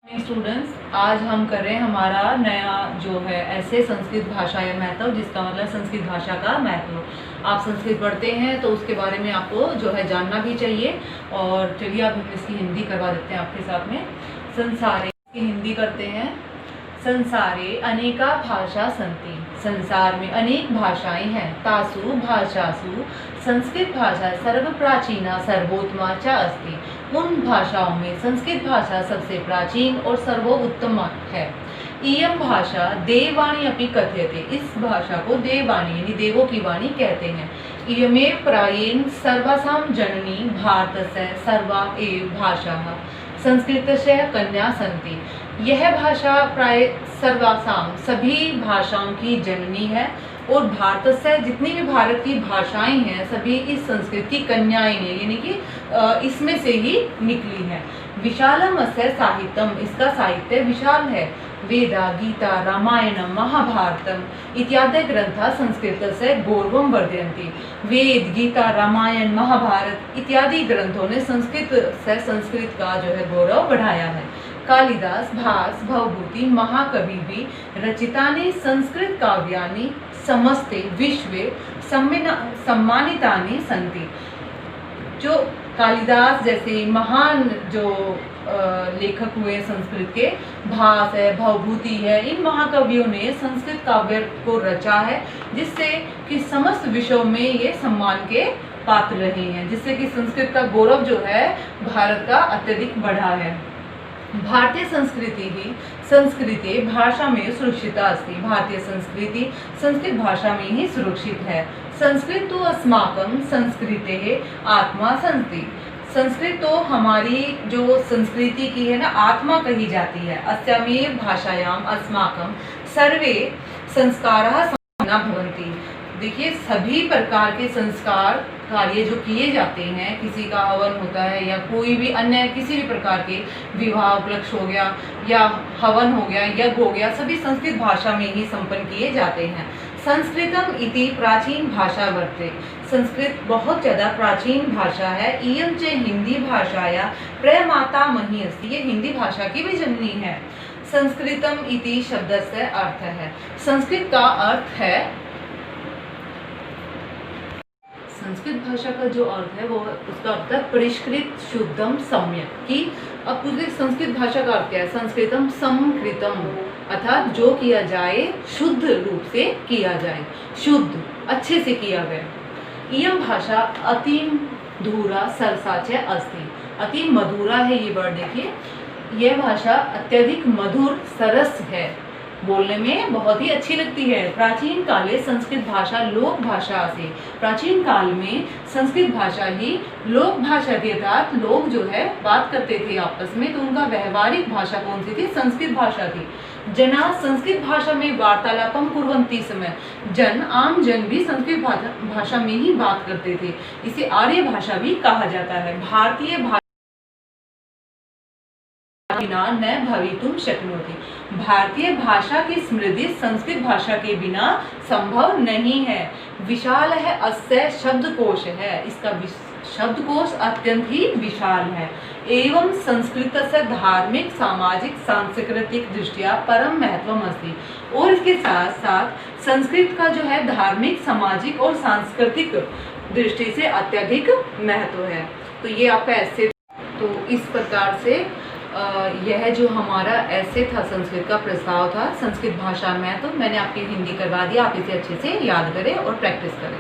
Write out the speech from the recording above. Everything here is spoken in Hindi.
स्टूडेंट्स, आज हम कर रहे हैं हमारा नया जो है ऐसे संस्कृत भाषा या महत्व, जिसका मतलब संस्कृत भाषा का महत्व। आप संस्कृत पढ़ते हैं तो उसके बारे में आपको जो है जानना भी चाहिए। और चलिए आप इसकी हिंदी करवा देते हैं आपके साथ में। संसारे की हिंदी करते हैं। संसारे अनेका भाषा सन्ति, संसार में अनेक भाषाएं हैं। तासु भाषासु संस्कृत भाषा सर्व प्राचीना सर्वोत्तमा च अस्ति, उन भाषाओं में संस्कृत भाषा सबसे प्राचीन और सर्वोत्तम है। इयं भाषा देववाणी अपि कथ्यते, इस भाषा को देववाणी यानी देवों की वाणी कहते हैं। इयमेव प्रायेण सर्वासां जननी भारतस्य सर्वा एव भाषाः संस्कृतस्य कन्या सन्ति, यह भाषा प्राय सर्वासाम सभी भाषाओं की जननी है और भारत से जितनी भी भारत की भाषाएं हैं सभी इस संस्कृत की कन्याएं हैं, यानी कि इसमें से ही निकली हैं। विशालम अस्य साहित्यम, इसका साहित्य विशाल है। वेदा गीता रामायणम महाभारतम इत्यादि ग्रंथा संस्कृत से गौरवम वर्धयन्ति, वेद गीता रामायण महाभारत इत्यादि ग्रंथों ने संस्कृत का जो है गौरव बढ़ाया है। कालिदास भास भवभूति महाकवि भी रचितानि संस्कृत काव्यानि समस्ते विश्वे सम्मानितानि सन्ति। जो कालिदास जैसे महान जो लेखक हुए संस्कृत के, भास है भवभूति है, इन महाकवियों ने संस्कृत काव्य को रचा है, जिससे कि समस्त विश्व में ये सम्मान के पात्र रहे हैं, जिससे कि संस्कृत का गौरव जो है भारत का अत्यधिक बढ़ा है। भारतीय संस्कृति ही संस्कृते भाषा में सुरक्षिता अस्ति, भारतीय संस्कृति संस्कृत भाषा में ही सुरक्षित है। संस्कृत तो अस्माकं संस्कृते आत्मा सन्ति, संस्कृत तो हमारी जो संस्कृति की है ना आत्मा कही जाती है। अस्यामेव भाषायाम अस्माकं सर्वे संस्काराः सम्पन्ना भवन्ति। देखिए सभी प्रकार के संस्कार कार्य जो किए जाते हैं, किसी का हवन होता है या कोई भी अन्य किसी भी प्रकार के विवाह उपलक्ष्य हो गया या हवन हो गया यज्ञ हो गया, सभी संस्कृत भाषा में ही संपन्न किए जाते हैं। संस्कृतम इति प्राचीन भाषा वर्तते, संस्कृत बहुत ज़्यादा प्राचीन भाषा है। इयं च हिंदी भाषाया प्रमातामही अस्ति, ये हिंदी भाषा की भी जननी है। संस्कृतम इति शब्दस्य अर्थ है, संस्कृत का अर्थ है, संस्कृत भाषा का जो अर्थ है वो उसका अर्थ है परिष्कृत शुद्धम सम्यक। कि अब पूरे संस्कृत भाषा का अर्थ क्या है? संस्कृतम समकृतम, अर्थात जो किया जाए शुद्ध रूप से किया जाए, शुद्ध अच्छे से किया गया। इयं भाषा अति धूरा सरसा च अस्ति, अति मधुरा है ये वर्ड। देखिए यह भाषा अत्यधिक मधुर सरस है, बोलने में बहुत ही अच्छी लगती है। प्राचीन काले संस्कृत भाषा लोक भाषा से, प्राचीन काल में संस्कृत भाषा ही लोक भाषा थी, अर्थात लोग जो है बात करते थे आपस में, तो उनका व्यवहारिक भाषा कौन सी थी? संस्कृत भाषा थी। जना संस्कृत भाषा में वार्तालापम कुर्वन्ति समय, जन आम जन भी संस्कृत भाषा में ही बात करते थे। इसे आर्य भाषा भी कहा जाता है। भारतीय भाषा बिना न भवितुम शक्नोति, भारतीय भाषा की स्मृति संस्कृत भाषा के बिना संभव नहीं है। विशाल है अस्य शब्दकोश है, इसका शब्दकोश अत्यंत ही विशाल है। एवं संस्कृत से धार्मिक सामाजिक सांस्कृतिक दृष्टिया परम महत्वम अस्ति, और इसके साथ साथ संस्कृत का जो है धार्मिक सामाजिक और सांस्कृतिक दृष्टि से अत्यधिक महत्व है। तो ये आपका ऐसे, तो इस प्रकार से यह जो हमारा ऐसे था संस्कृत का प्रस्ताव था संस्कृत भाषा में, तो मैंने आपकी हिंदी करवा दिया। आप इसे अच्छे से याद करें और प्रैक्टिस करें।